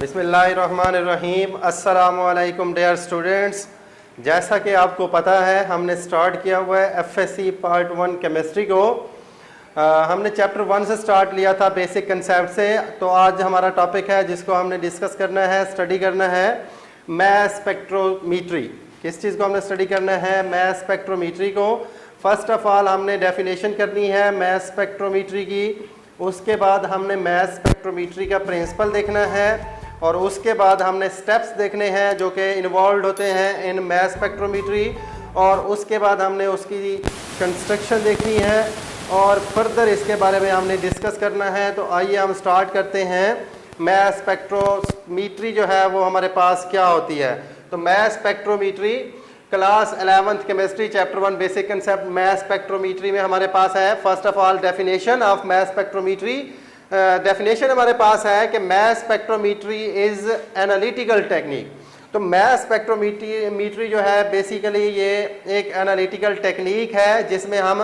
बिस्मिल्लाहिर्रहमानिर्रहीम। अस्सलामुअलैकुम dear students. जैसा कि आपको पता है हमने स्टार्ट किया हुआ है एफएससी पार्ट 1 केमिस्ट्री को। हमने चैप्टर 1 से स्टार्ट लिया था, बेसिक कंसेप्ट से। तो आज हमारा टॉपिक है जिसको हमने डिस्कस करना है, स्टडी करना है, मैस स्पेक्ट्रोमीट्री। किस चीज़ को हमने स्टडी करना है? मैस स्पेक्ट्रोमीट्री को। फर्स्ट ऑफ ऑल हमने डेफिनेशन करनी है मैस स्पेक्ट्रोमीट्री की। उसके बाद हमने मैस स्पेक्ट्रोमीट्री का प्रिंसिपल देखना है और उसके बाद हमने स्टेप्स देखने हैं जो कि इन्वॉल्व होते हैं इन मैस स्पेक्ट्रोमीट्री, और उसके बाद हमने उसकी कंस्ट्रक्शन देखनी है और फर्दर इसके बारे में हमने डिस्कस करना है। तो आइए हम स्टार्ट करते हैं। मैस स्पेक्ट्रोमीट्री जो है वो हमारे पास क्या होती है? तो mass spectrometry class 11th chemistry chapter 1 basic concept mass spectrometry में हमारे पास है। First of all definition of mass spectrometry. Definition हमारे पास है कि mass spectrometry is analytical technique. तो मैस स्पेक्ट्रोमीट्री जो है बेसिकली ये एक एनालिटिकल टेक्निक है जिसमें हम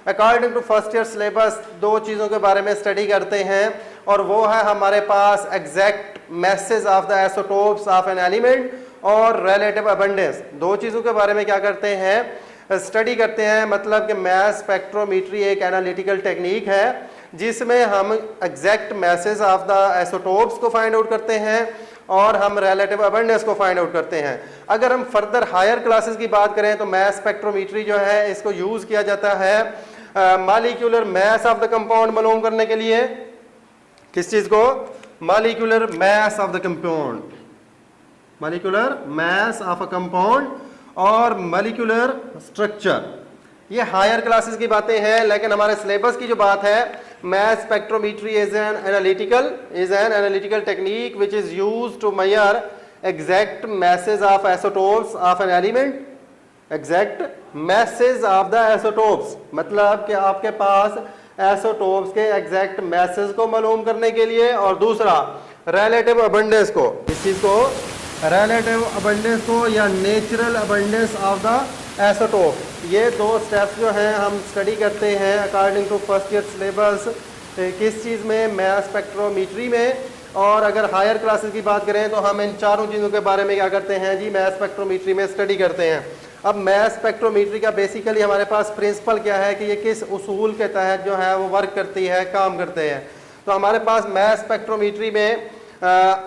according to first year syllabus दो चीज़ों के बारे में स्टडी करते हैं, और वो है हमारे पास exact message of the isotopes of an element और रिलेटिव अबंडेंस। दो चीज़ों के बारे में क्या करते हैं? स्टडी करते हैं। मतलब कि मैस स्पेक्ट्रोमीट्री एक एनालिटिकल टेक्निक है जिसमें हम exact message of the isotopes को फाइंड आउट करते हैं और हम रिलेटिव अबंडेंस को फाइंड आउट करते हैं। अगर हम फर्दर हायर क्लासेस की बात करें तो मैस स्पेक्ट्रोमीट्री जो है इसको यूज़ किया जाता है molecular mass of the compound मालूम करने के लिए। किस चीज़ को? Molecular mass of the compound, molecular mass of a compound और मॉलिक्यूलर स्ट्रक्चर। ये हायर क्लासेस की बातें हैं, लेकिन हमारे सिलेबस की जो बात है, mass spectrometry is an analytical technique which is used to measure exact message of isotopes of an element. Exact message of the isotopes मतलब कि आपके पास आइसोटोप्स के एग्जैक्ट मैसेज को मालूम करने के लिए, और दूसरा रिलेटिव अबंडेंस को। इस चीज को रिलेटिव अबंडेंस को या natural abundance of the isotope. ये दो स्टेप्स जो हैं हम स्टडी करते हैं according to first year syllabus. किस चीज़ में? मैस स्पेक्ट्रोमीट्री में। और अगर हायर क्लासेस की बात करें तो हम इन चारों चीज़ों के बारे में क्या करते हैं जी? मैस स्पेक्ट्रोमीट्री में स्टडी करते हैं। अब मैस स्पेक्ट्रोमीट्री का बेसिकली हमारे पास प्रिंसिपल क्या है कि ये किस उसूल के तहत जो है वो वर्क करती है, काम करते हैं। तो हमारे पास मैस स्पेक्ट्रोमीट्री में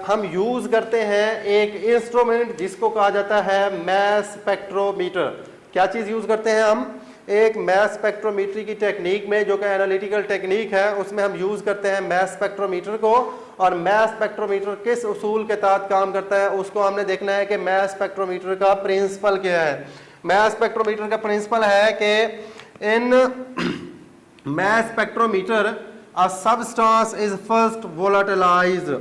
हम यूज़ करते हैं एक इंस्ट्रूमेंट जिसको कहा जाता है मैस स्पेक्ट्रोमीटर। क्या चीज़ यूज़ करते हैं हम? एक मैस स्पेक्ट्रोमीट्री की टेक्निक में जो कि एनालिटिकल टेक्निक है उसमें हम यूज़ करते हैं मैस स्पेक्ट्रोमीटर को। और मैस स्पेक्ट्रोमीटर किस उसूल के तहत काम करता है उसको हमने देखना है कि मैस स्पेक्ट्रोमीटर का प्रिंसिपल क्या है। मैस स्पेक्ट्रोमीटर का प्रिंसिपल है कि in mass spectrometer a substance is first volatilized.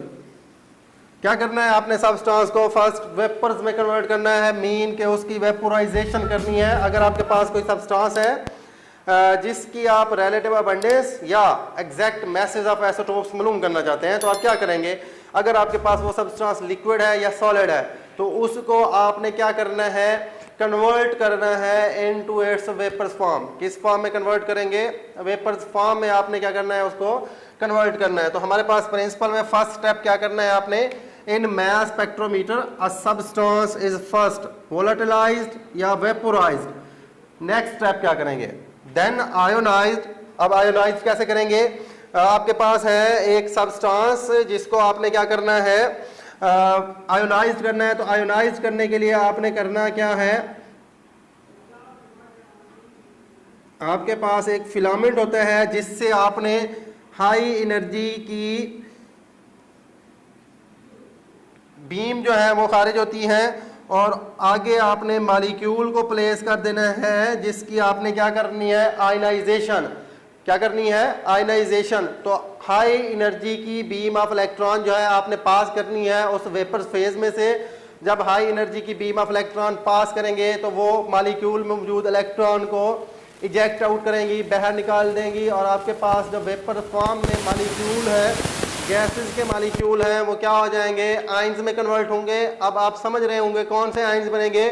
क्या करना है आपने? सबस्टेंस को फर्स्ट वेपर्स में कन्वर्ट करना है, मीन के उसकी वेपोराइजेशन करनी है। अगर आपके पास कोई सबस्टेंस है जिसकी आप रिलेटिव अबंडेंस या एग्जैक्ट मैसेज ऑफ आइसोटोप्स मालूम करना चाहते हैं तो आप क्या करेंगे? अगर आपके पास वो सबस्टेंस लिक्विड है या सॉलिड है तो उसको आपने क्या करना है? कन्वर्ट करना है इनटू इट्स वेपर्स फॉर्म। किस फॉर्म में कन्वर्ट करेंगे? वेपर्स फॉर्म में आपने क्या करना है? उसको कन्वर्ट करना है। तो हमारे पास प्रिंसिपल में फर्स्ट स्टेप क्या करना है आपने? In mass spectrometer a substance is first volatilized या वेपोराइज्ड। नेक्स्ट स्टेप क्या करेंगे? Then ionised. अब आयोनाइज्ड कैसे करेंगे? आपके पास है एक सबस्टेंस जिसको आपने क्या करना है? आयोनाइज्ड करना है। तो आयोनाइज्ड करने के लिए आपने करना क्या है? आपके पास एक फिलामेंट होता है जिससे आपने हाई एनर्जी की बीम जो है वो खारिज होती है, और आगे आपने मॉलिक्यूल को प्लेस कर देना है जिसकी आपने क्या करनी है? आयनाइजेशन। क्या करनी है? आयनाइजेशन। तो हाई एनर्जी की बीम ऑफ इलेक्ट्रॉन जो है आपने पास करनी है उस वेपर फेज में से। जब हाई एनर्जी की बीम ऑफ इलेक्ट्रॉन पास करेंगे तो वो मॉलिक्यूल में मौजूद इलेक्ट्रॉन को इजेक्ट आउट करेंगी, बाहर निकाल देंगी, और आपके पास जो वेपर फॉर्म में मॉलिक्यूल है, गैसेस के मॉलिक्यूल हैं, वो क्या हो जाएंगे? आयंस में कन्वर्ट होंगे। अब आप समझ रहे होंगे कौन से आयंस बनेंगे?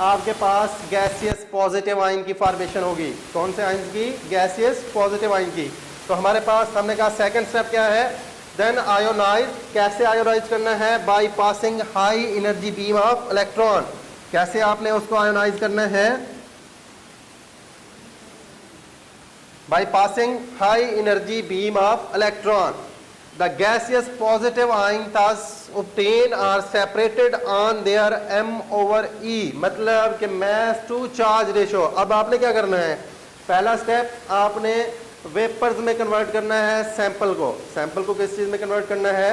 आपके पास गैसियस पॉजिटिव आयन की फॉर्मेशन होगी। कौन से आयन की? गैसियस पॉजिटिव आयन की। तो हमारे पास हमने कहा सेकंड स्टेप क्या है? देन आयोनाइज, कैसे आयोनाइज करना है? By passing high energy beam of electron. कैसे आपने उसको आयोनाइज करना है? By passing high energy beam of electron. The gaseous positive ion thus obtained are separated on their m/e, मतलब कि mass to charge ratio। अब आपने क्या करना है? पहला स्टेप, आपने वेपर्स में कन्वर्ट करना है सैंपल को। सैंपल को किस चीज़ में कन्वर्ट करना है?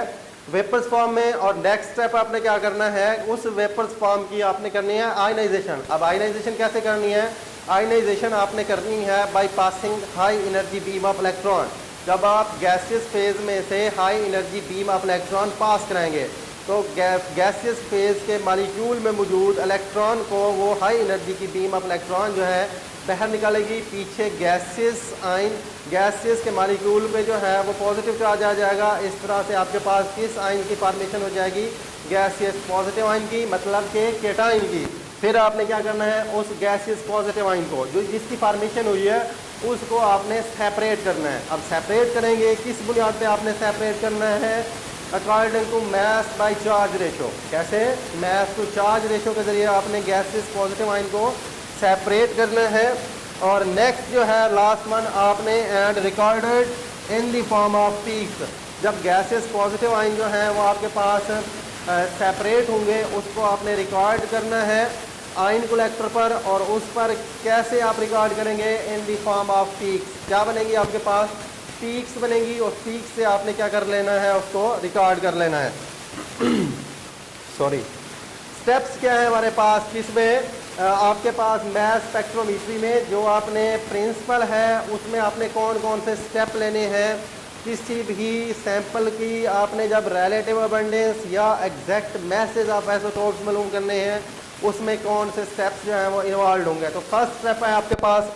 वेपर्स फॉर्म में। और नेक्स्ट स्टेप आपने क्या करना है? उस वेपर्स फॉर्म की आपने करनी है आयनाइजेशन। अब आयनाइजेशन कैसे करनी है? आयनाइजेशन आपने करनी है by passing high energy beam of electron. जब आप गैसियस फेज में से high energy beam of electron pass कराएंगे तो गैसियस फेज के मॉलिक्यूल में मौजूद इलेक्ट्रॉन को वो हाई एनर्जी की बीम ऑफ इलेक्ट्रॉन जो है बाहर निकालेगी। पीछे गैसियस आयन, गैसियस के मॉलिक्यूल पे जो है वो पॉजिटिव चार्ज आ जाएगा। इस तरह से आपके पास किस आयन की फॉर्मेशन हो जाएगी? गैसियस पॉजिटिव आयन की, मतलब कि केटाइन की। फिर आपने क्या करना है? उस गैसियस पॉजिटिव आयन को जो जिसकी फॉर्मेशन हुई है उसको आपने सेपरेट करना है। अब सेपरेट करेंगे किस बुनियाद पे आपने सेपरेट करना है? According to mass by charge ratio. कैसे? मास टू चार्ज रेशो के जरिए आपने गैसियस पॉजिटिव आयन को सेपरेट करना है। और नेक्स्ट जो है लास्ट वन, आपने and recorded in the form of peaks. जब गैसियस पॉजिटिव आयन जो है वो आपके पास सेपरेट होंगे उसको आपने रिकॉर्ड करना है आयन कलेक्टर पर। और उस पर कैसे आप रिकॉर्ड करेंगे? इन द फॉर्म ऑफ पीक्स। क्या बनेगी आपके पास? पीक्स बनेगी। और पीक्स से आपने क्या कर लेना है? उसको रिकॉर्ड कर लेना है। सॉरी, स्टेप्स क्या है हमारे पास? किसमें? आपके पास मैस स्पेक्ट्रोमेट्री में जो आपने प्रिंसिपल है उसमें आपने कौन कौन से स्टेप लेने हैं? किसी भी सैंपल की आपने जब रिलेटिव अबंडेंस या एग्जैक्ट मैसेज ऑफ आइसोटोप्स मालूम करने हैं उसमें कौन से स्टेप्स जो हैं वो इन्वॉल्व होंगे। तो फर्स्ट स्टेप है आपके पास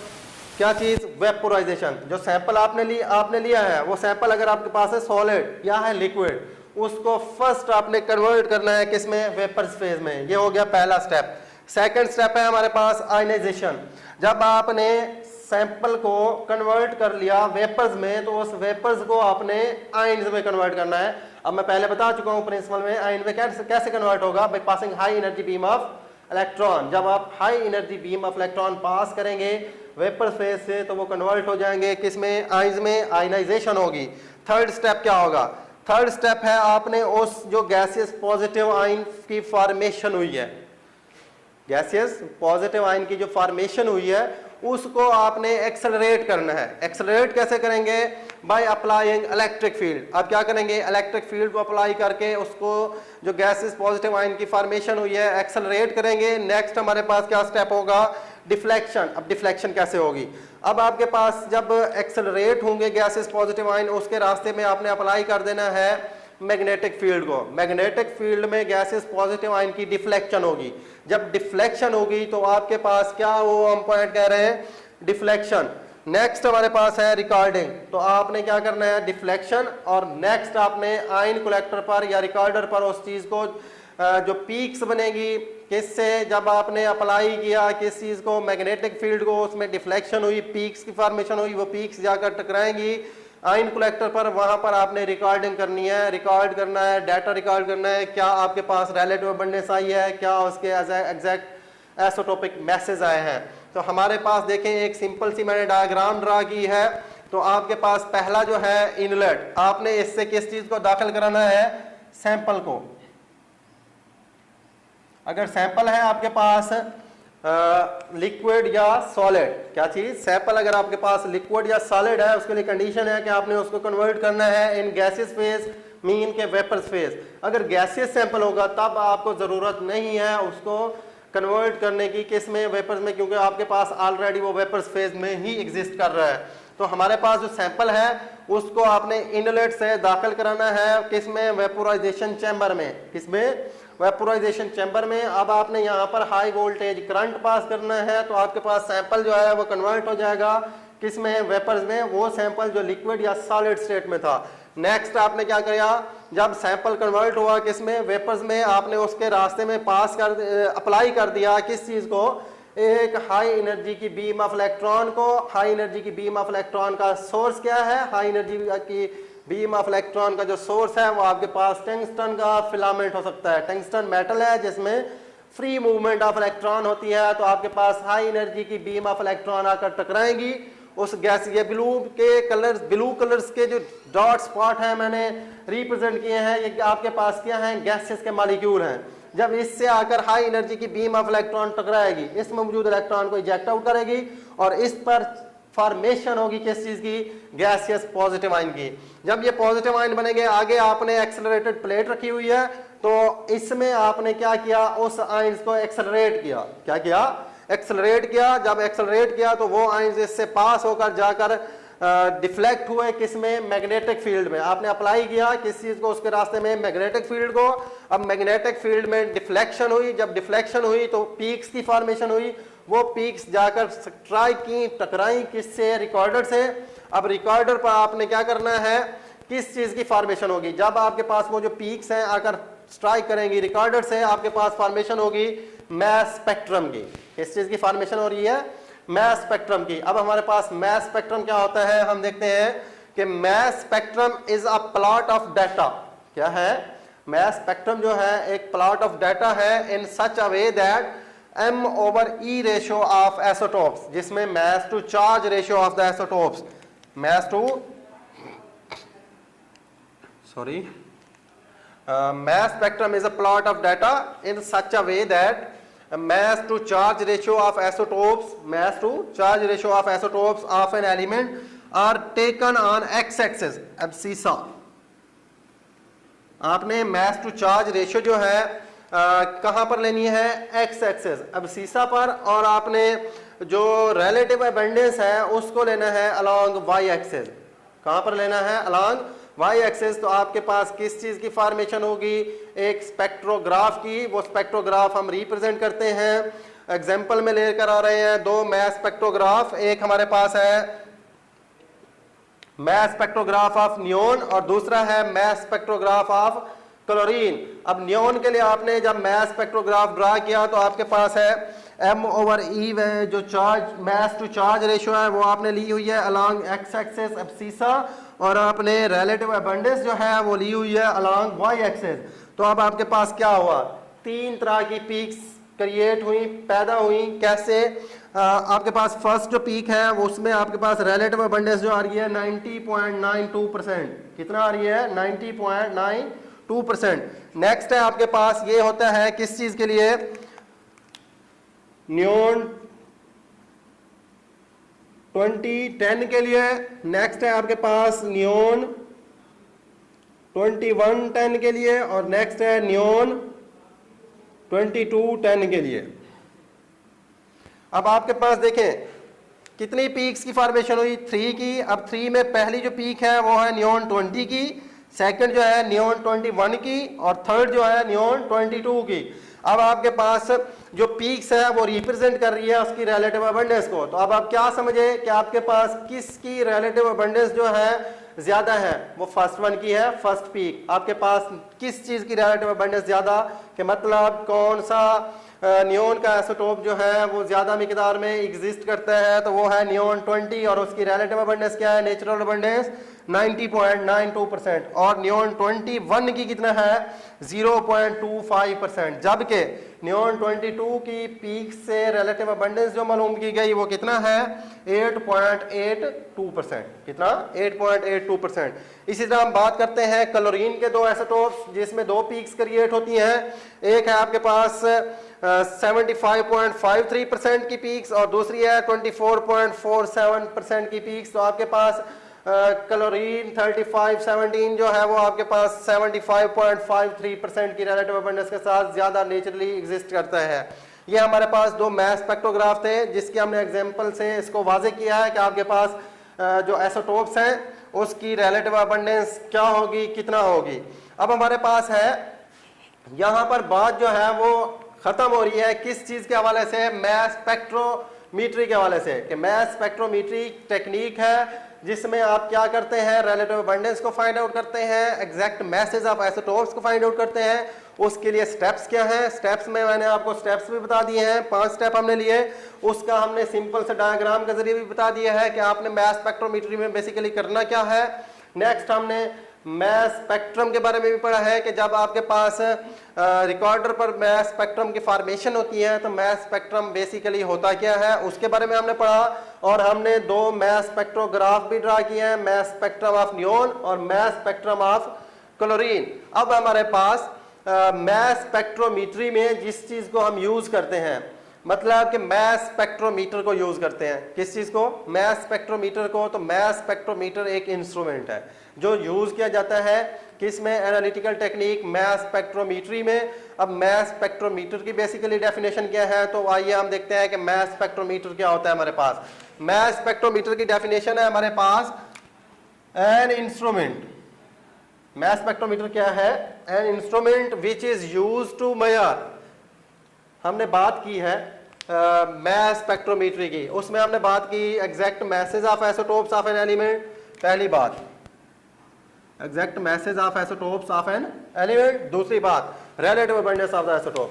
क्या चीज़? वेपोराइजेशन। जो सैंपल आपने लिया है वो सैंपल अगर आपके पास है सॉलिड या है लिक्विड, उसको फर्स्ट आपने कन्वर्ट करना है किसमें? वेपर्स फेज में। ये हो गया पहला स्टेप। सेकंड स्टेप है हमारे पास आयनाइजेशन। जब आपने सैंपल को कन्वर्ट कर लिया वेपर्स में तो उस वेपर्स को आपने आयन्स में कन्वर्ट करना है। अब मैं पहले बता चुका हूं प्रिंसिपल में आयन में कैसे कन्वर्ट होगा? By passing high energy beam of electron. जब आप high energy beam of electron pass करेंगे वेपर फेज से तो वो कन्वर्ट हो जाएंगे किसमें? आयन्स में। आयनाइजेशन होगी। थर्ड स्टेप क्या होगा? थर्ड स्टेप है आपने उस जो गैसियस पॉजिटिव आयन की फॉर्मेशन हुई है, गैसियस पॉजिटिव आयन की जो फॉर्मेशन हुई है उसको आपने एक्सेलरेट करना है। एक्सेलरेट कैसे करेंगे? By applying electric field. अब क्या करेंगे? इलेक्ट्रिक फील्ड को अप्लाई करके उसको जो गैसेस पॉजिटिव आयन की फॉर्मेशन हुई है एक्सेलरेट करेंगे। नेक्स्ट हमारे पास क्या स्टेप होगा? डिफ्लेक्शन। अब डिफ्लेक्शन कैसे होगी? अब आपके पास जब एक्सेलरेट होंगे गैसेस पॉजिटिव आयन उसके रास्ते में आपने अप्लाई कर देना है मैग्नेटिक फील्ड को। मैग्नेटिक फील्ड में गैसेस पॉजिटिव आयन की डिफ्लेक्शन होगी। जब डिफ्लेक्शन होगी तो आपके पास क्या वो हम पॉइंट कह रहे हैं? डिफ्लेक्शन। नेक्स्ट हमारे पास है रिकॉर्डिंग। तो आपने क्या करना है? डिफ्लेक्शन। और नेक्स्ट आपने आयन कलेक्टर पर या रिकॉर्डर पर उस चीज को जो पीक्स बनेगी किससे? जब आपने अप्लाई किया किस चीज को? मैग्नेटिक फील्ड को, उसमें डिफ्लेक्शन हुई, पीक्स की फॉर्मेशन हुई, वो पीक्स जाकर टकराएंगी आयन कलेक्टर पर। वहां पर आपने रिकॉर्डिंग करनी है, रिकॉर्ड करना है, डाटा रिकॉर्ड करना है। क्या आपके पास रिलेटिव अबंडेंस आई है? क्या उसके एग्जैक्ट एसोटोपिक मैसेज आए हैं? तो हमारे पास देखें एक सिंपल सी मैंने डायग्राम ड्रा की है। तो आपके पास पहला जो है इनलेट, आपने इससे किस चीज को दाखिल कराना है? सैंपल को। अगर सैंपल है आपके पास लिक्विड या सॉलिड, क्या चीज? सैंपल अगर आपके पास लिक्विड या सॉलिड है उसके लिए कंडीशन है कि आपने उसको कन्वर्ट करना है इन गैसियस फेज मीन के वेपर्स फेज। अगर गैसियस सैंपल होगा तब आपको जरूरत नहीं है उसको कन्वर्ट करने की किस में? वेपर्स में, क्योंकि आपके पास ऑलरेडी वो वेपर्स फेज में ही एग्जिस्ट कर रहा है। तो हमारे पास जो सैंपल है उसको आपने इनलेट से दाखिल कराना है किस में? वेपोराइजेशन चैम्बर में। किस में? वेपोराइजेशन चैम्बर में। अब आपने यहाँ पर हाई वोल्टेज करंट पास करना है तो आपके पास सैंपल जो है वो कन्वर्ट हो जाएगा किस में? वेपर्स में। वो सैंपल जो लिक्विड या सॉलिड स्टेट में था। नेक्स्ट आपने क्या किया? जब सैंपल कन्वर्ट हुआ किस में? वेपर्स में, आपने उसके रास्ते में पास कर अप्लाई कर दिया किस चीज को? एक हाई एनर्जी की बीम ऑफ इलेक्ट्रॉन को। हाई एनर्जी की बीम ऑफ इलेक्ट्रॉन का सोर्स क्या है? हाई एनर्जी की बीम ऑफ इलेक्ट्रॉन का जो सोर्स है वो आपके पास टंगस्टन का फिलामेंट हो सकता है। टंगस्टन मेटल है जिसमें फ्री मूवमेंट ऑफ इलेक्ट्रॉन होती है, तो आपके पास हाई एनर्जी की बीम ऑफ इलेक्ट्रॉन आकर टकराएंगी उस गैस, ये ब्लू कलर्स के जो डॉट स्पॉट हैं मैंने रिप्रेजेंट किए हैं, ये आपके पास क्या हैं, गैसेस के मॉलिक्यूल हैं। जब इससे आकर हाई एनर्जी की बीम ऑफ इलेक्ट्रॉन टकराएगी, इसमें मौजूद इलेक्ट्रॉन को इजेक्ट आउट करेगी और इस पर फॉर्मेशन होगी किस चीज की, गैसियस पॉजिटिव आयन की। जब ये पॉजिटिव आयन बनेंगे, आगे आपने एक्सेलरेटेड प्लेट रखी हुई है, तो इसमें आपने क्या किया, उस आयंस को एक्सेलरेट किया। क्या किया, एक्सेलरेट किया। जब एक्सेलरेट किया तो वो आयंस इससे पास होकर जाकर डिफ्लेक्ट हुए किसमें, मैग्नेटिक फील्ड में। आपने अप्लाई किया किस चीज को, उसके रास्ते में, मैग्नेटिक फील्ड को। अब मैग्नेटिक फील्ड में डिफ्लेक्शन हुई, जब डिफ्लेक्शन हुई तो पीक्स की फॉर्मेशन हुई। वो पीक्स जाकर स्ट्राइक की, टकराई किससे, रिकॉर्डर से। अब रिकॉर्डर पर आपने क्या करना है, किस चीज की फॉर्मेशन होगी, जब आपके पास वो जो पीक्स हैं आकर स्ट्राइक करेंगी रिकॉर्डर से, आपके पास फॉर्मेशन होगी मैस स्पेक्ट्रम की। किस चीज की फॉर्मेशन हो रही है, मैस स्पेक्ट्रम की। अब हमारे पास मैस स्पेक्ट्रम क्या होता है, हम देखते हैं कि mass spectrum is a plot of data. क्या है, मैस स्पेक्ट्रम जो है एक प्लॉट ऑफ डाटा है in such a way that m/e ratio of isotopes, जिसमें mass to charge ratio of the isotopes, mass spectrum is a plot of data in such a way that mass to charge ratio of isotopes of an element are taken on x-axis abscissa। आपने mass to charge ratio जो है कहां पर लेनी है, x access abscissa पर, और आपने जो relative abundance है उसको लेना है along y एक्सेस। कहां पर लेना है, along y एक्सेस। तो आपके पास किस चीज की फॉर्मेशन होगी, एक स्पेक्ट्रोग्राफ की। वो स्पेक्ट्रोग्राफ हम रिप्रेजेंट करते हैं, एग्जांपल में लेकर आ रहे हैं दो मैस स्पेक्ट्रोग्राफ। एक हमारे पास है मैस स्पेक्ट्रोग्राफ ऑफ नियोन और दूसरा है मैस स्पेक्ट्रोग्राफ ऑफ क्लोरीन। अब नियोन के लिए आपने जब मैस स्पेक्ट्रोग्राफ ड्रा किया तो आपके पास है m/e जो charge, mass to charge ratio है वो आपने ली हुई है अलोंग x एक्सिस abscissa, और आपने रिलेटिव अबंडेंस जो है वो ली हुई है अलोंग y एक्सिस। तो अब आपके पास क्या हुआ, तीन तरह की पीक्स क्रिएट हुई, पैदा हुई। कैसे, आपके पास फर्स्ट जो पीक है वो उसमें आपके पास रिलेटिव अबंडेंस जो आ रही है 90.92%। कितना आ रही है, 90.92%। नेक्स्ट है आपके पास ये होता है किस चीज के लिए, नियोन 2010 के लिए। नेक्स्ट है आपके पास नियोन 2110 के लिए, और नेक्स्ट है नियोन 2210 के लिए। अब आपके पास देखें कितनी पीक्स की फॉर्मेशन हुई, 3 की। अब 3 में पहली जो पीक है वो है नियोन 20 की, सेकंड जो है नियोन 21 की, और थर्ड जो है नियोन 22 की। अब आपके पास जो पीक्स है वो रिप्रेजेंट कर रही है उसकी रिलेटिव अबंडेंस को। तो अब आप क्या समझे कि आपके पास किसकी रिलेटिव अबंडेंस जो है ज्यादा है, वो फर्स्ट वन की है, फर्स्ट पीक। आपके पास किस चीज की रिलेटिव अबंडेंस ज्यादा, कि मतलब कौन सा नियोन का आइसोटोप जो है वो ज्यादा मिकदार में एग्जिस्ट करता है, तो वो है नियोन 20, और उसकी रिलेटिव अबंडेंस क्या है, नेचुरल अबंडेंस 90.92%। और नियोन 21 की कितना है, 0.25%। जबकि नियोन 22 की पीक से रिलेटिव अबंडेंस जो मालूम की गई वो कितना है, 8.82%। कितना, 8.82%। इसी तरह हम बात करते हैं क्लोरीन के दो आइसोटोप्स जिसमें दो पीक्स क्रिएट होती हैं। एक है आपके पास 75.53% की पीक्स और दूसरी है 24.47% की पीक्स। तो आपके पास क्लोरीन 3517 जो है वो आपके पास 75.53% की रिलेटिव अबंडेंस के साथ ज्यादा नेचुरली एग्जिस्ट करता है। ये हमारे पास दो मैस स्पेक्ट्रोग्राफ थे जिसके हमने एग्जांपल से इसको वाजे किया है कि आपके पास जो आइसोटोप्स हैं उसकी रिलेटिव अबंडेंस क्या होगी, कितना होगी। अब हमारे पास है यहाँ पर बात जो है वो खत्म हो रही है किस चीज के हवाले से, मैस स्पेक्ट्रोमीट्री के हवाले से, कि मैस स्पेक्ट्रोमीट्री टेक्निक है जिसमें आप क्या करते हैं, रिलेटिव अबंडेंस को फाइंड आउट करते हैं, एग्जैक्ट मैसेज ऑफ आइसोटोप्स को फाइंड आउट करते हैं। उसके लिए स्टेप्स क्या हैं, स्टेप्स में मैंने आपको स्टेप्स भी बता दिए हैं, 5 स्टेप हमने लिए। उसका हमने सिंपल से डायग्राम के जरिए भी बता दिया है कि आपने मैस स्पेक्ट्रोमीट्री में बेसिकली करना क्या है। नेक्स्ट हमने मैस स्पेक्ट्रम के बारे में भी पढ़ा है कि जब आपके पास रिकॉर्डर पर मैस स्पेक्ट्रम की फॉर्मेशन होती है तो मैस स्पेक्ट्रम बेसिकली होता क्या है उसके बारे में हमने पढ़ा। और हमने दो मैस स्पेक्ट्रोग्राफ भी ड्रा किए हैं, मैस स्पेक्ट्रम ऑफ नियोन और मैस स्पेक्ट्रम ऑफ क्लोरीन। अब हमारे पास मैस स्पेक्ट्रोमीट्री में जिस चीज को हम यूज करते हैं, मतलब कि मैस स्पेक्ट्रोमीटर को यूज करते हैं, किस चीज को, मैस स्पेक्ट्रोमीटर को। तो मैस स्पेक्ट्रोमीटर एक इंस्ट्रूमेंट है जो यूज किया जाता है किस में, एनालिटिकल टेक्निक मैस स्पेक्ट्रोमीट्री में। अब मैस स्पेक्ट्रोमीटर की बेसिकली डेफिनेशन क्या है, तो आइए हम देखते हैं कि मैस स्पेक्ट्रोमीटर क्या होता है हमारे पास। मैस स्पेक्ट्रोमीटर की डेफिनेशन है हमारे पास एन इंस्ट्रूमेंट। मैस स्पेक्ट्रोमीटर क्या है, an instrument which is use to measure. हमने बात की है मैस स्पेक्ट्रोमीट्री की, उसमें हमने बात की exact message of isotopes of an element. पहली बात exact message of isotopes of an element. दूसरी बात relative abundance of the isotope.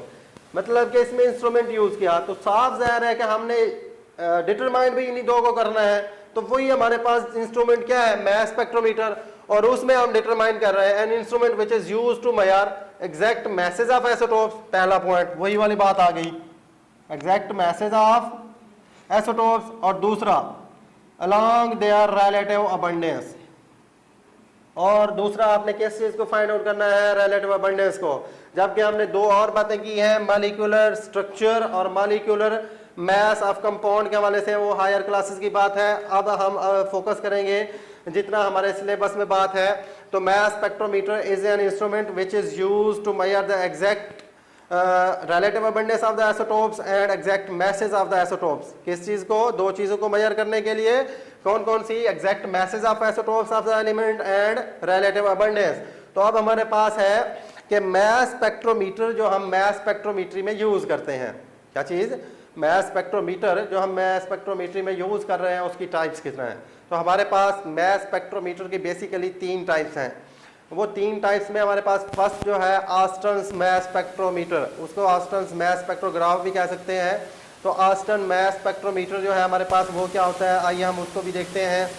मतलब कि इसमें इंस्ट्रूमेंट यूज किया तो साफ जाहिर है कि हमने डिटरमाइन भी इन्हीं दो को करना है। तो वही हमारे पास इंस्ट्रूमेंट क्या है, मैस स्पेक्ट्रोमीटर, और उसमें हम डिटरमाइन कर रहे हैं an instrument which is use to measure exact message of isotopes. पहला पॉइंट वही वाली बात आ गई, एग्जैक्ट मैसेज ऑफ आइसोटोप्स। और दूसरा अलोंग देयर रिलेटिव अबंडेंस। और दूसरा आपने किस चीज को फाइंड आउट करना है, रिलेटिव अबंडेंस को। जबकि हमने दो और बातें की हैं, मॉलिक्यूलर स्ट्रक्चर और मॉलिक्यूलर मैस ऑफ कंपाउंड के हवाले से, वो हायर क्लासेस की बात है। अब हम फोकस करेंगे जितना हमारे सिलेबस में बात है। तो mass spectrometer is an instrument which is used to measure the exact relative abundance of the isotopes and exact message of the isotopes. किस चीज को, दो चीजों को मेजर करने के लिए, कौन कौन सी, exact message of isotopes of the element and relative abundance. तो अब हमारे पास है कि मैस स्पेक्ट्रोमीटर जो हम मैस स्पेक्ट्रोमीट्री में यूज करते हैं, क्या चीज, मैस स्पेक्ट्रोमीटर जो हम मैस स्पेक्ट्रोमीट्री में यूज कर रहे हैं उसकी टाइप्स कितना है। तो हमारे पास मैस स्पेक्ट्रोमीटर की बेसिकली तीन टाइप्स हैं। वो तीन टाइप्स में हमारे पास फर्स्ट जो है ऑस्टन्स मैस स्पेक्ट्रोमीटर, उसको ऑस्टन्स मैस स्पेक्ट्रोग्राफ भी कह सकते हैं। तो ऑस्टन मैस स्पेक्ट्रोमीटर जो है हमारे पास वो क्या होता है, आइए हम उसको भी देखते हैं।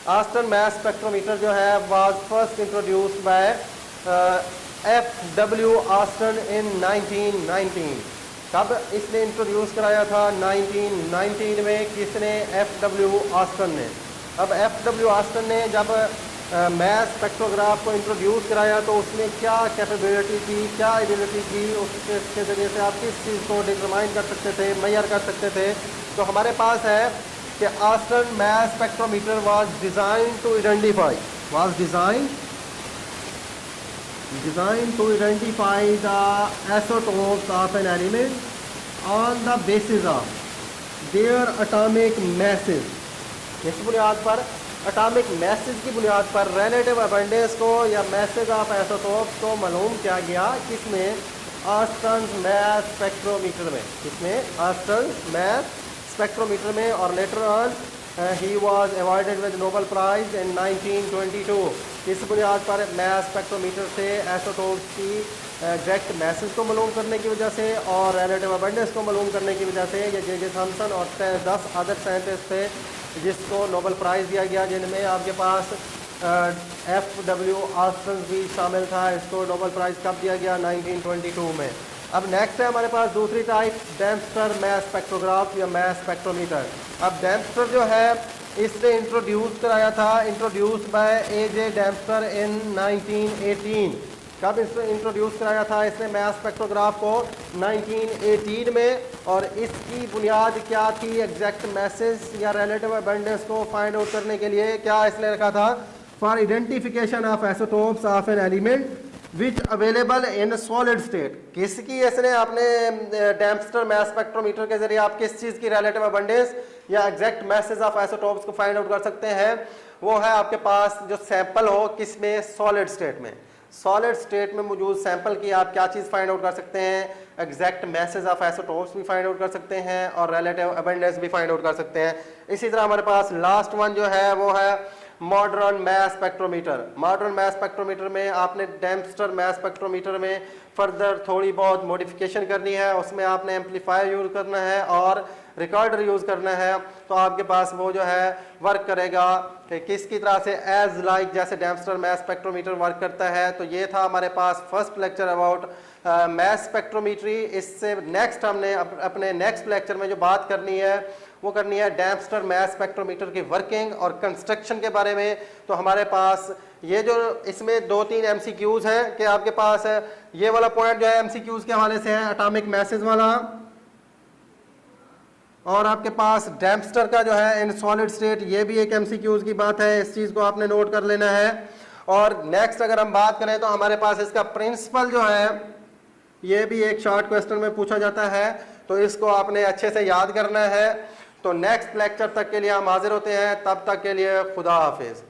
ऑस्टन मैस स्पेक्ट्रोमीटर जो है was first introduced by F.W. Aston in 1919। कब इसने इंट्रोड्यूस कराया था, 1919 में। किसने, F.W. ऑस्टन ने। अब F.W. ऑस्टन ने जब मैस स्पेक्ट्रोग्राफ को इंट्रोड्यूस कराया तो उसने क्या कैपेबिलिटी की, क्या एबिलिटी की, उसके ज़रिए से आप किस चीज़ को डिटरमाइन कर सकते थे, मेजर कर सकते थे। तो हमारे पास है कि Aston mass spectrometer was design to identify the isotopes of an element on the basis of their atomic masses. इस बुनियाद पर, एटॉमिक मैसेज की बुनियाद पर रिलेटिव अबंडेंस को या मैसेज ऑफ आइसोटोप्स को मालूम किया गया, किसमें, ऑस्टन मैस स्पेक्ट्रोमीटर में। किसमें, ऑस्टन मैस स्पेक्ट्रोमीटर में। और later on he was awarded with Nobel prize in 1922। इस बुनियाद पर मैस स्पेक्ट्रोमीटर से आइसोटोप्स की एग्जैक्ट मैसेज को मालूम करने की वजह से और रिलेटिव अबंडेंस को मालूम करने की वजह से ये J.J. थॉमसन और 10 अदर साइंटिस्ट थे जिसको नोबेल प्राइज़ दिया गया, जिनमें आपके पास F.W. ऑस्टन भी शामिल था। इसको नोबेल प्राइज़ कब दिया गया, 1922 में। अब नेक्स्ट है हमारे पास दूसरी टाइप, डेम्पस्टर मैस स्पेक्ट्रोग्राफ या मैस स्पेक्ट्रोमीटर। अब डेम्पस्टर जो है इसने इंट्रोड्यूस कराया था, इंट्रोड्यूस बाय A.J. डेम्पस्टर इन 1918। कब इसने इंट्रोड्यूस कराया था इसने मैस स्पेक्ट्रोग्राफ को, 1918 में। और इसकी बुनियाद क्या थी, एग्जैक्ट मैसेज या रिलेटिव अबंडेंस को फाइंड आउट करने के लिए क्या इसने रखा था, for identification of isotopes of an element which available in solid state. किसकी इसने, आपने डेम्पस्टर मैस स्पेक्ट्रोमीटर के जरिए आप किस चीज़ की रिलेटिव अबंडेंस या एग्जैक्ट मैसेज ऑफ आइसोटोप्स को फाइंड आउट कर सकते हैं। वो है आपके पास जो सैंपल हो, किसमें, सॉलिड स्टेट में। सॉलिड स्टेट में मौजूद सैंपल की आप क्या चीज़ फाइंड आउट कर सकते हैं, एग्जैक्ट मैसेज ऑफ आइसोटोप्स भी फाइंड आउट कर सकते हैं और रिलेटिव अबंडेंस भी फाइंड आउट कर सकते हैं। इसी तरह हमारे पास लास्ट वन जो है वो है modern mass spectrometer. Modern mass spectrometer में आपने डेम्पस्टर मैस स्पेक्ट्रोमीटर में फर्दर थोड़ी बहुत मॉडिफिकेशन करनी है, उसमें आपने एम्पलीफायर यूज करना है और रिकॉर्डर यूज़ करना है तो आपके पास वो जो है वर्क करेगा कि किसकी तरह से एज लाइक जैसे डेम्पस्टर मैस स्पेक्ट्रोमीटर वर्क करता है। तो ये था हमारे पास first lecture about mass spectrometry. इससे नेक्स्ट हमने अपने नेक्स्ट लेक्चर में जो बात करनी है वो करनी है डेम्पस्टर मैस स्पेक्ट्रोमीटर की वर्किंग और कंस्ट्रक्शन के बारे में। तो हमारे पास ये जो इसमें 2-3 MCQs हैं कि आपके पास ये वाला पॉइंट जो है MCQs के हवाले से है एटॉमिक मैसेज वाला, और आपके पास डेम्पस्टर का जो है इन सॉलिड स्टेट ये भी एक MCQs की बात है, इस चीज़ को आपने नोट कर लेना है। और नेक्स्ट अगर हम बात करें तो हमारे पास इसका प्रिंसिपल जो है ये भी एक शॉर्ट क्वेश्चन में पूछा जाता है, तो इसको आपने अच्छे से याद करना है। तो नेक्स्ट लेक्चर तक के लिए हम हाजिर होते हैं, तब तक के लिए खुदा हाफिज।